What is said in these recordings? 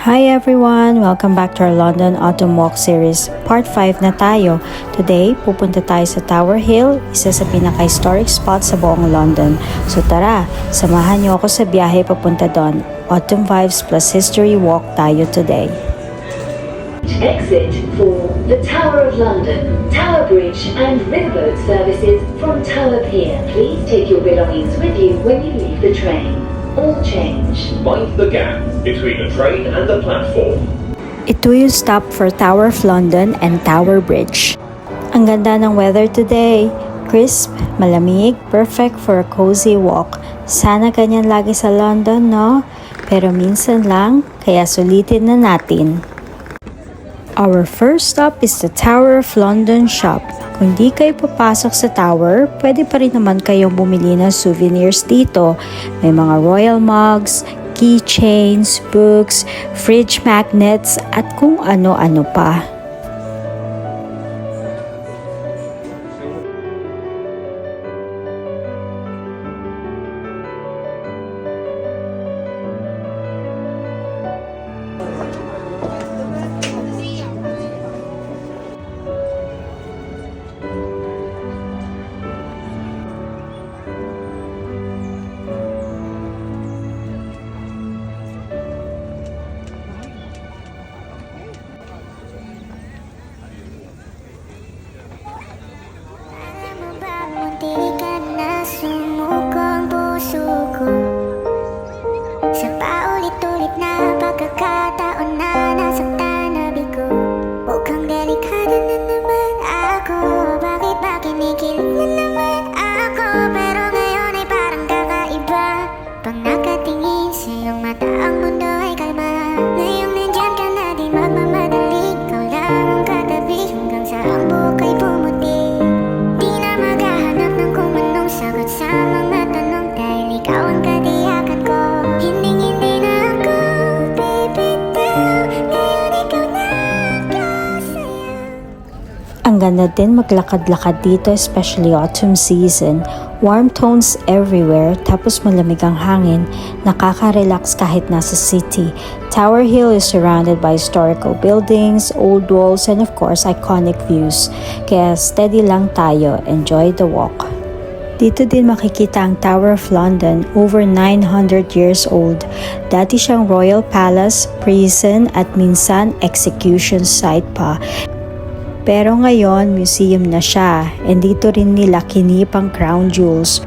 Hi everyone! Welcome back to our London Autumn Walk series. Part 5 na tayo. Today, pupunta tayo sa Tower Hill, isa sa pinaka-historic spot sa buong London. So tara, samahan niyo ako sa biyahe papunta doon. Autumn Vibes plus History Walk tayo today. Exit for the Tower of London, Tower Bridge and riverboat services from Tower Pier. Please take your belongings with you when you leave the train. All change. Mind the gap between the train and the platform. Ito yung stop for Tower of London and Tower Bridge. Ang ganda ng weather today. Crisp, malamig, perfect for a cozy walk. Sana ganyan lagi sa London, no? Pero minsan lang, kaya sulitin na natin. Our first stop is the Tower of London shop. Kung di kayo papasok sa tower, pwede pa rin naman kayong bumili ng souvenirs dito. May mga royal mugs, keychains, books, fridge magnets, at kung ano-ano pa. Sa paulit-ulit na pagkakataon na nasaktan na bigo, mukhang delikado na naman ako. Bakit ba kinikilig na naman ako? Pero ngayon ay parang kakaiba. Pag nakatingin sa iyong mata, ang mundo ay kalma. Ngayong nandyan ka na, di magmamadali. Ikaw lang ang katabi hanggang sa ang buhok ay pumuti. Di na maghahanap ng kung anong sagot sa mga tanong, dahil ikaw ang katiyakan ko. Hindi na ako bibitaw, ngayon ikaw na kasaya. Ang ganda din maglakad-lakad dito, especially autumn season. Warm tones everywhere, tapos malamig ang hangin. Nakaka-relax kahit nasa city. Tower Hill is surrounded by historical buildings, old walls, and of course, iconic views. Kaya steady lang tayo. Enjoy the walk. Dito din makikita ang Tower of London, over 900 years old. Dati siyang royal palace, prison, at minsan execution site pa. Pero ngayon, museum na siya, and dito rin nila kinip ang crown jewels.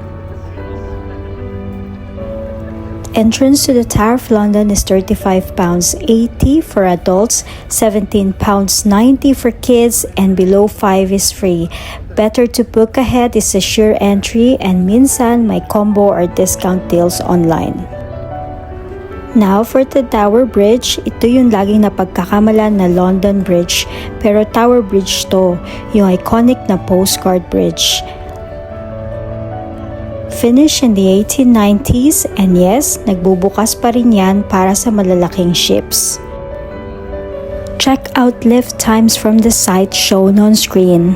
Entrance to the Tower of London is £35.80 for adults, £17.90 for kids, and below 5 is free. Better to book ahead is a sure entry, and minsan may combo or discount deals online. Now for the Tower Bridge, ito yung laging napagkakamalan na London Bridge, pero Tower Bridge to, yung iconic na postcard bridge. Finished in the 1890s, and yes, nagbubukas pa rin yan para sa malalaking ships. Check out lift times from the site shown on screen.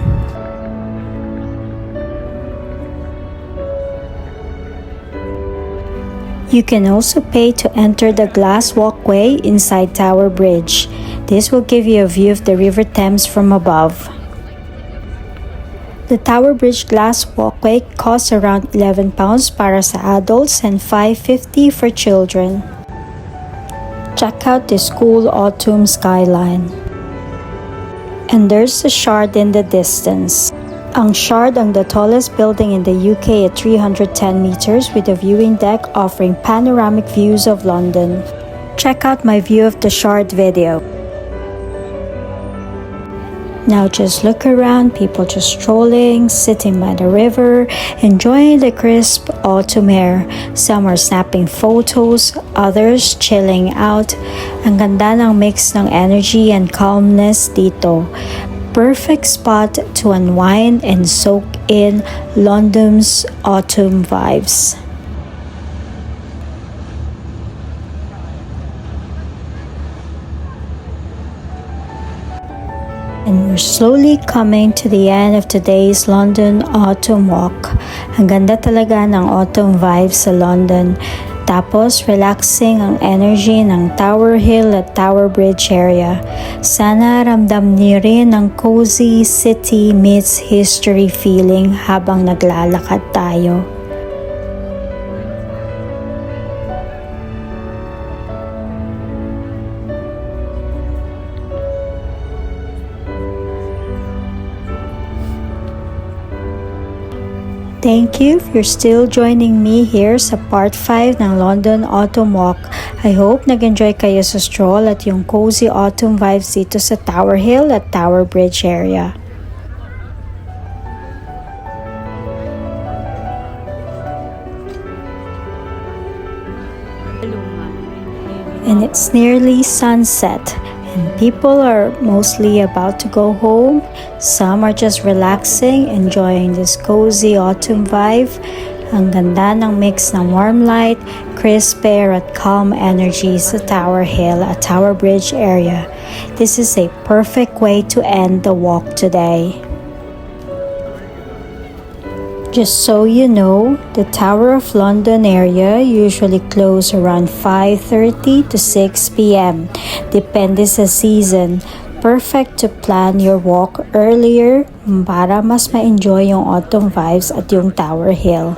You can also pay to enter the glass walkway inside Tower Bridge. This will give you a view of the River Thames from above. The Tower Bridge glass walkway costs around £11 para sa adults and £5.50 for children. Check out the school autumn skyline. And there's the Shard in the distance. Ang Shard ang the tallest building in the UK at 310 meters with a viewing deck offering panoramic views of London. Check out my view of the Shard video. Now just look around, people just strolling, sitting by the river, enjoying the crisp autumn air. Some are snapping photos, others chilling out. Ang ganda ng mix ng energy and calmness dito. Perfect spot to unwind and soak in London's autumn vibes. And we're slowly coming to the end of today's London Autumn Walk. Ang ganda talaga ng autumn vibes sa London. Tapos, relaxing ang energy ng Tower Hill at Tower Bridge area. Sana ramdam niyo rin ang cozy city meets history feeling habang naglalakad tayo. Thank you if you're still joining me here sa part 5 ng London Autumn Walk. I hope nag-enjoy kayo sa stroll at yung cozy autumn vibes dito sa Tower Hill at Tower Bridge area. And it's nearly sunset. And people are mostly about to go home. Some are just relaxing, enjoying this cozy autumn vibe. Ang ganda ng mix ng warm light, crisp air at calm energy sa Tower Hill at Tower Bridge area. This is a perfect way to end the walk today. Just so you know, the Tower of London area usually close around 5:30 to 6 p.m. Depende sa season. Perfect to plan your walk earlier para mas ma-enjoy yung autumn vibes at yung Tower Hill.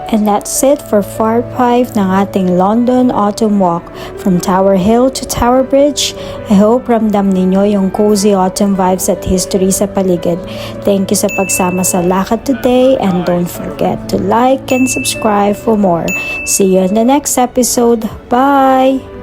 And that's it for part 5 ng ating London Autumn Walk from Tower Hill to Tower Bridge. I hope ramdam ninyo yung cozy autumn vibes at history sa paligid. Thank you sa pagsama sa lakad today and don't forget to like and subscribe for more. See you in the next episode. Bye!